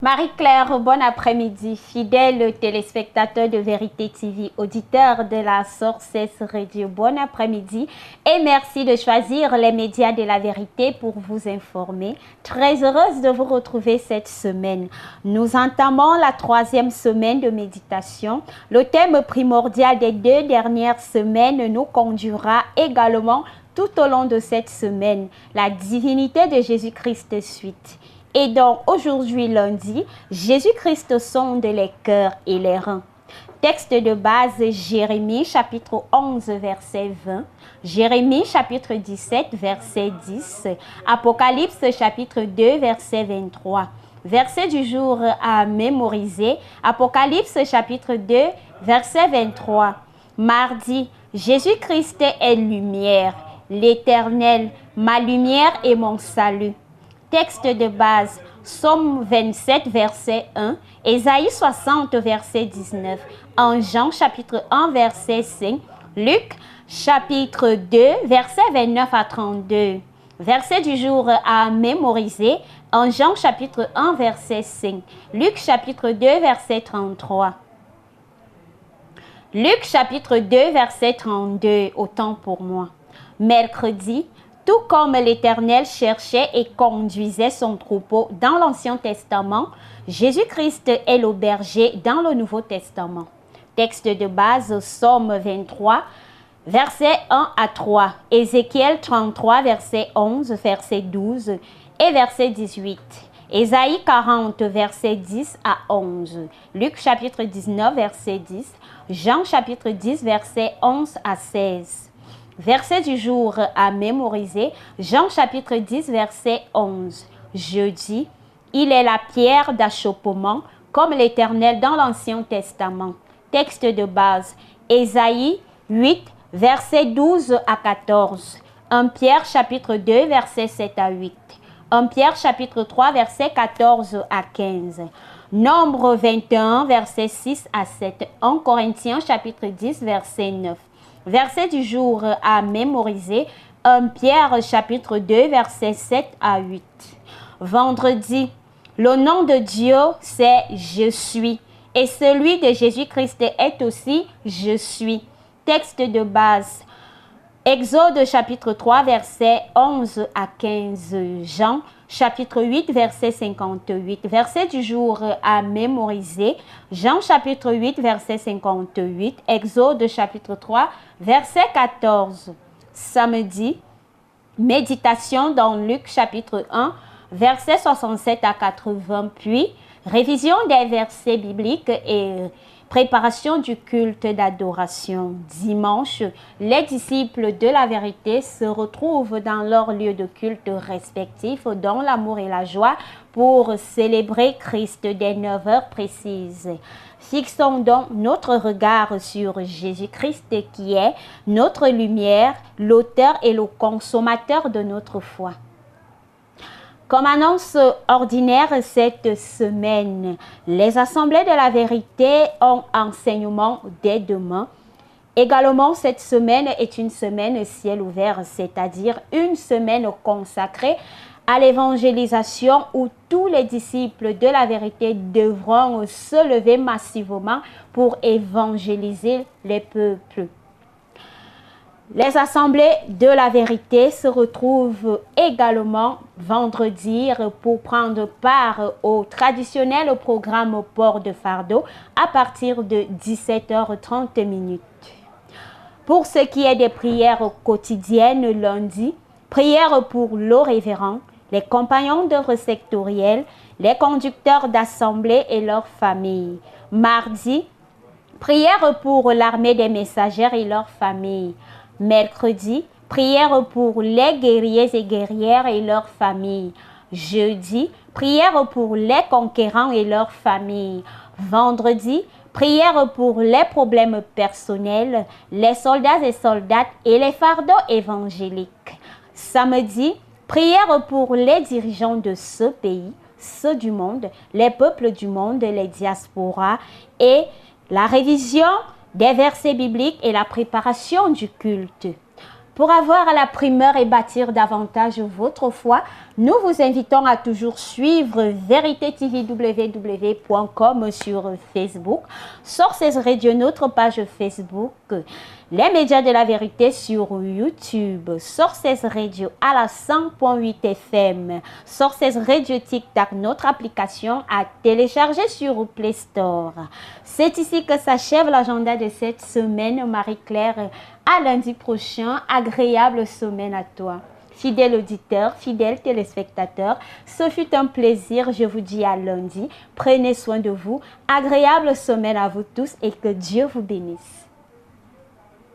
Marie-Claire, bon après-midi, fidèles téléspectateurs de Vérité TV, auditeurs de la Source Radio, bon après-midi et merci de choisir les médias de la vérité pour vous informer. Très heureuse de vous retrouver cette semaine. Nous entamons la 3e semaine de méditation. Le thème primordial des 2 dernières semaines nous conduira également tout au long de cette semaine, la divinité de Jésus-Christ suite. Et donc, aujourd'hui lundi, Jésus-Christ sonde les cœurs et les reins. Texte de base, Jérémie chapitre 11, verset 20, Jérémie chapitre 17, verset 10, Apocalypse chapitre 2, verset 23. Verset du jour à mémoriser, Apocalypse chapitre 2, verset 23. Mardi, Jésus-Christ est lumière, l'Éternel, ma lumière et mon salut. Texte de base, Psaume 27, verset 1, Ésaïe 60, verset 19, en Jean chapitre 1, verset 5, Luc chapitre 2, verset 29 à 32. Verset du jour à mémoriser, en Jean chapitre 1, verset 5, Luc chapitre 2, verset 33. Luc chapitre 2, verset 32, autant pour moi. Mercredi, tout comme l'Éternel cherchait et conduisait son troupeau dans l'Ancien Testament, Jésus-Christ est le berger dans le Nouveau Testament. Texte de base, Psaume 23, versets 1 à 3, Ézéchiel 33, verset 11, verset 12 et verset 18, Ésaïe 40, verset 10 à 11, Luc chapitre 19, verset 10, Jean chapitre 10, verset 11 à 16. Verset du jour à mémoriser, Jean chapitre 10, verset 11. Jeudi, il est la pierre d'achoppement comme l'Éternel dans l'Ancien Testament. Texte de base, Ésaïe 8, verset 12 à 14. 1 Pierre chapitre 2, verset 7 à 8. 1 Pierre chapitre 3, verset 14 à 15. Nombre 21, verset 6 à 7. 1 Corinthiens chapitre 10, verset 9. Verset du jour à mémoriser, 1 Pierre chapitre 2, verset 7 à 8. Vendredi, le nom de Dieu c'est « Je suis » et celui de Jésus-Christ est aussi « Je suis ». Texte de base, Exode chapitre 3, verset 11 à 15, Jean chapitre 8, verset 58. Verset du jour à mémoriser, Jean chapitre 8, verset 58, Exode chapitre 3, verset 14. Samedi, méditation dans Luc chapitre 1, verset 67 à 80, puis révision des versets bibliques et préparation du culte d'adoration. Dimanche, les disciples de la vérité se retrouvent dans leur lieu de culte respectif dans l'amour et la joie pour célébrer Christ dès 9 heures précises. Fixons donc notre regard sur Jésus-Christ qui est notre lumière, l'auteur et le consommateur de notre foi. Comme annonce ordinaire cette semaine, les assemblées de la vérité ont enseignement dès demain. Également, cette semaine est une semaine ciel ouvert, c'est-à-dire une semaine consacrée à l'évangélisation où tous les disciples de la vérité devront se lever massivement pour évangéliser les peuples. Les assemblées de la vérité se retrouvent également vendredi pour prendre part au traditionnel programme port de fardeau à partir de 17h30. Pour ce qui est des prières quotidiennes lundi, prières pour le révérend, les compagnons d'œuvre sectorielle, les conducteurs d'assemblée et leurs familles. Mardi, prières pour l'armée des messagères et leurs familles. Mercredi, prière pour les guerriers et guerrières et leurs familles. Jeudi, prière pour les conquérants et leurs familles. Vendredi, prière pour les problèmes personnels, les soldats et soldates et les fardeaux évangéliques. Samedi, prière pour les dirigeants de ce pays, ceux du monde, les peuples du monde, les diasporas et la révision des versets bibliques et la préparation du culte. Pour avoir la primeur et bâtir davantage votre foi, nous vous invitons à toujours suivre veritétvww.com sur Facebook, Sources Radio, notre page Facebook, les médias de la vérité sur YouTube, Sources Radio à la 100.8 FM, Sources Radio TikTok, notre application à télécharger sur Play Store. C'est ici que s'achève l'agenda de cette semaine, Marie-Claire. À lundi prochain, agréable semaine à toi. Fidèle auditeur, fidèle téléspectateur, ce fut un plaisir. Je vous dis à lundi. Prenez soin de vous. Agréable semaine à vous tous et que Dieu vous bénisse.